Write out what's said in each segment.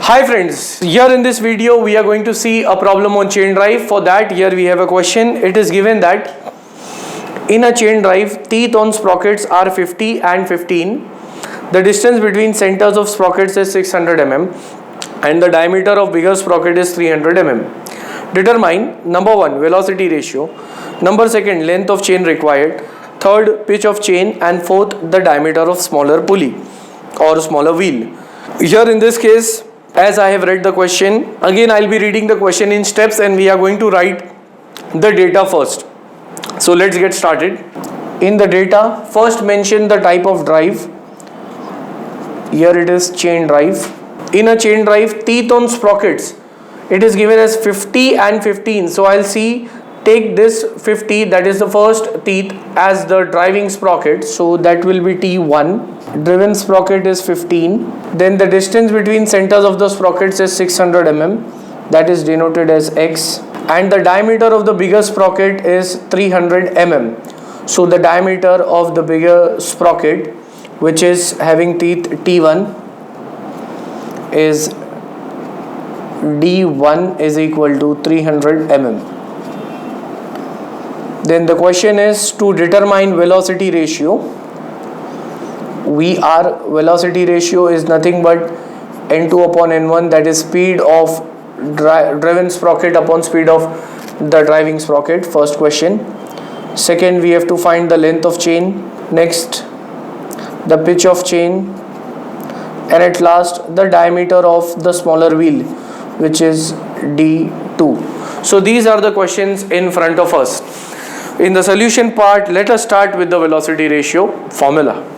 Hi friends, here in this video we are going to see a problem on chain drive. For that, here we have a question. It is given that in a chain drive, teeth on sprockets are 50 and 15. The distance between centers of sprockets is 600 mm and the diameter of bigger sprocket is 300 mm. Determine number 1 velocity ratio, number 2 length of chain required, 3rd pitch of chain, and 4th the diameter of smaller pulley or smaller wheel. Here in this case, as I have read the question, again I will be reading the question in steps and we are going to write the data first. So let's get started. In the data, first mention the type of drive. Here it is chain drive. In a chain drive, teeth on sprockets, it is given as 50 and 15. So I'll take this 50, that is the first teeth, as the driving sprocket. So that will be T1. Driven sprocket is 15. Then the distance between centers of the sprockets is 600 mm. That is denoted as X. And the diameter of the bigger sprocket is 300 mm. So the diameter of the bigger sprocket, which is having teeth T1, is D1 is equal to 300 mm. Then the question is to determine velocity ratio. Velocity ratio is nothing but N2 upon N1, that is speed of driven sprocket upon speed of the driving sprocket. First question. Second, we have to find the length of chain. Next, the pitch of chain. And at last, the diameter of the smaller wheel, which is D2. So these are the questions in front of us. In the solution part, let us start with the velocity ratio formula.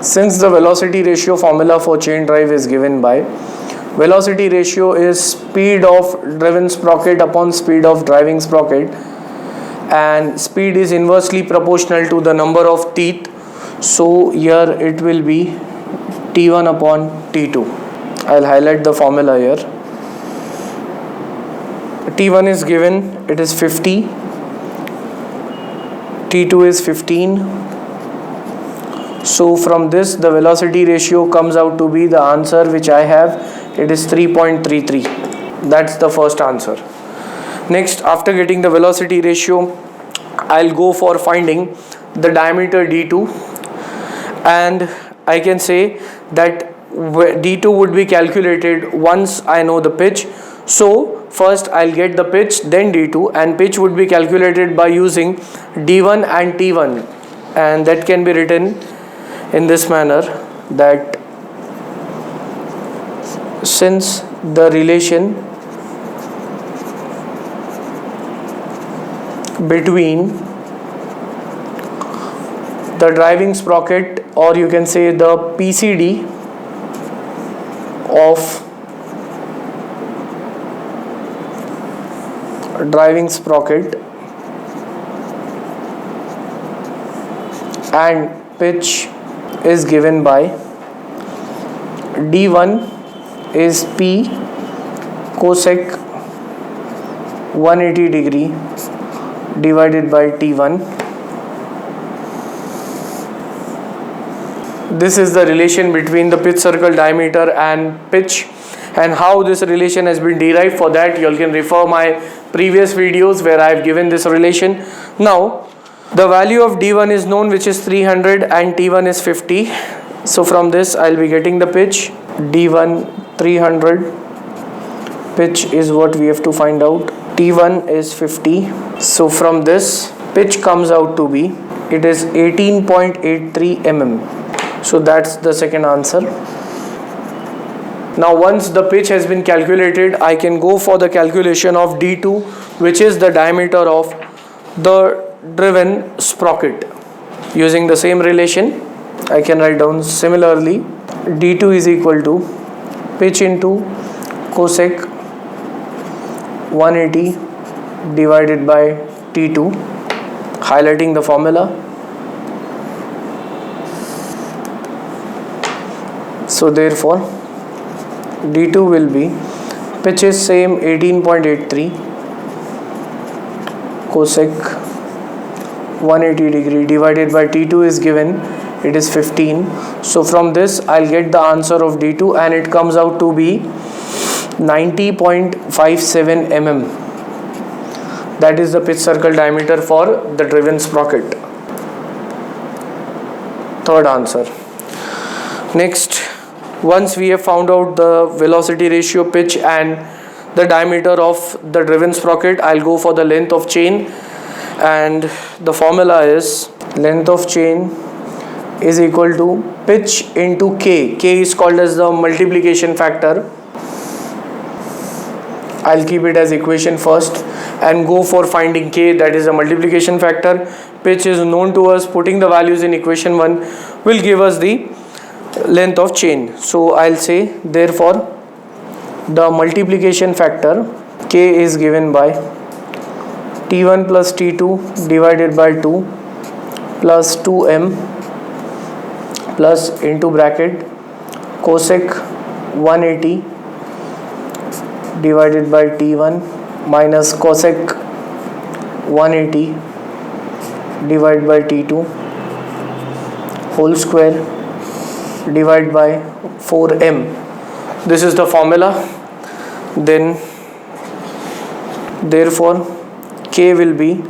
Since the velocity ratio formula for chain drive is given by, velocity ratio is speed of driven sprocket upon speed of driving sprocket, and speed is inversely proportional to the number of teeth. So here it will be T1 upon T2. I'll highlight the formula here. T1 is given, it is 50. T2 is 15. So from this, the velocity ratio comes out to be the answer which I have. It is 3.33. That's the first answer. Next, after getting the velocity ratio, I'll go for finding the diameter D2. And I can say that D2 would be calculated once I know the pitch. So first I'll get the pitch, then D2, and pitch would be calculated by using D1 and T1. And that can be written in this manner, that since the relation between the driving sprocket, or you can say the PCD of driving sprocket and pitch is given by D1 is P cosec 180 degree divided by T1. This is the relation between the pitch circle diameter and pitch, and how this relation has been derived. For that, you all can refer my previous videos where I have given this relation. Now the value of D1 is known, which is 300, and T1 is 50. So from this I'll be getting the pitch. D1 300, pitch is what we have to find out. T1 is 50. So from this, pitch comes out to be, it is 18.83 mm. So that's the second answer. Now once the pitch has been calculated, I can go for the calculation of D2, which is the diameter of the driven sprocket. Using the same relation, I can write down similarly, D2 is equal to pitch into cosec 180 divided by T2, highlighting the formula. So therefore D2 will be, pitch is same 18.83 cosec 180 degree divided by T2 is given it is 15. So from this I'll get the answer of D2, and it comes out to be 90.57 mm. That is the pitch circle diameter for the driven sprocket. Third answer. Next, once we have found out the velocity ratio, pitch and the diameter of the driven sprocket, I'll go for the length of chain, and the formula is length of chain is equal to pitch into K. K is called as the multiplication factor. I'll keep it as equation first and go for finding K, that is a multiplication factor. Pitch is known to us. Putting the values in equation 1 will give us the length of chain. So I'll say therefore the multiplication factor K is given by T1 plus T2 divided by 2 plus 2m plus into bracket cosec 180 divided by T1 minus cosec 180 divided by T2 whole square divided by 4m. This is the formula. Then therefore K will be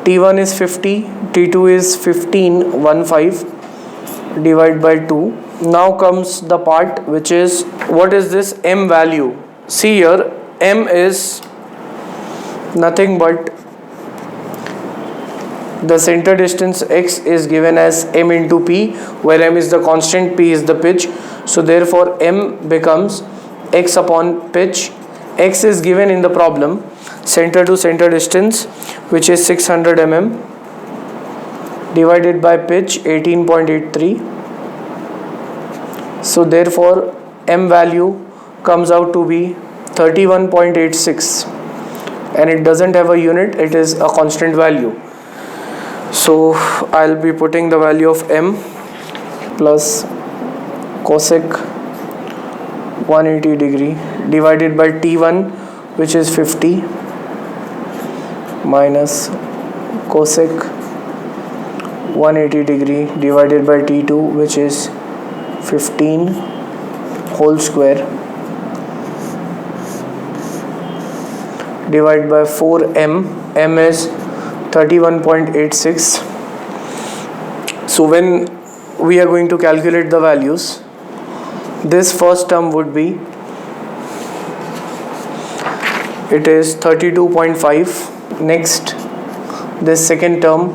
T1 is 50, T2 is 15 divided by 2. Now comes the part which is, what is this m value? See here, m is nothing but the center distance x is given as m into p, where m is the constant, p is the pitch. So therefore m becomes x upon pitch. X is given in the problem, center to center distance, which is 600 mm divided by pitch 18.83. So therefore m value comes out to be 31.86, and it doesn't have a unit, it is a constant value. So I'll be putting the value of m plus cosec 180 degree divided by T1, which is 50, minus cosec 180 degree divided by T2, which is 15 whole square divided by 4m. M is 31.86. So when we are going to calculate the values, this first term would be, it is 32.5. Next, this second term,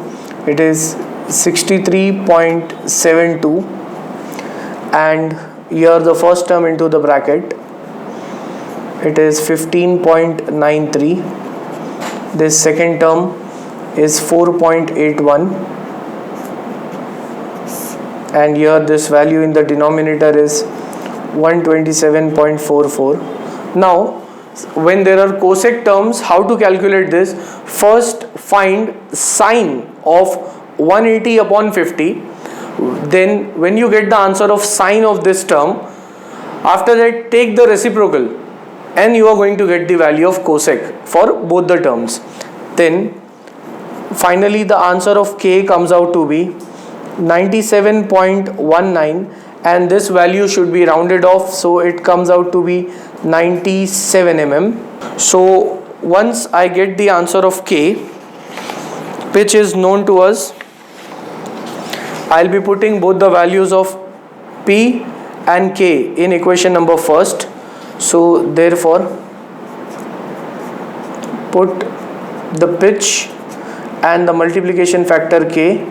it is 63.72, and here the first term into the bracket, it is 15.93. This second term is 4.81, and here this value in the denominator is 127.44. Now when there are cosec terms, how to calculate this? First find sine of 180 upon 50. Then when you get the answer of sine of this term, after that take the reciprocal, and you are going to get the value of cosec for both the terms. Then finally the answer of K comes out to be 97.19, and this value should be rounded off, so it comes out to be 97 mm. So once I get the answer of K, pitch is known to us, I'll be putting both the values of P and K in equation number first. So therefore put the pitch and the multiplication factor K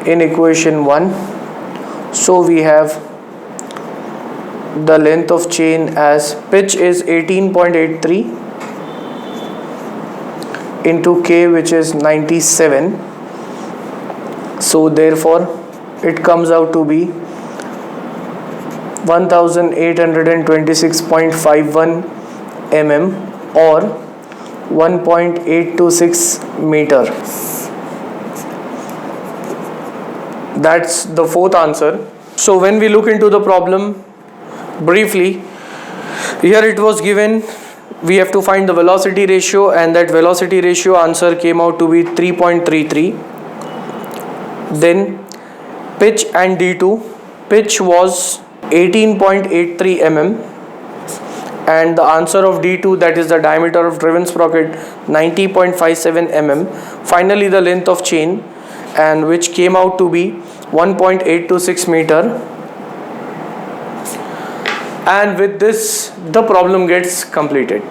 in equation 1. So we have the length of chain as pitch is 18.83 into K, which is 97. So therefore it comes out to be 1826.51 mm or 1.826 meter. That's the fourth answer. So when we look into the problem briefly, here it was given we have to find the velocity ratio, and that velocity ratio answer came out to be 3.33. Then Pitch and D2. Pitch was 18.83 mm and the answer of D2, that is the diameter of driven sprocket, 90.57 mm. Finally the length of chain, and which came out to be 1.826 meter. And with this the problem gets completed.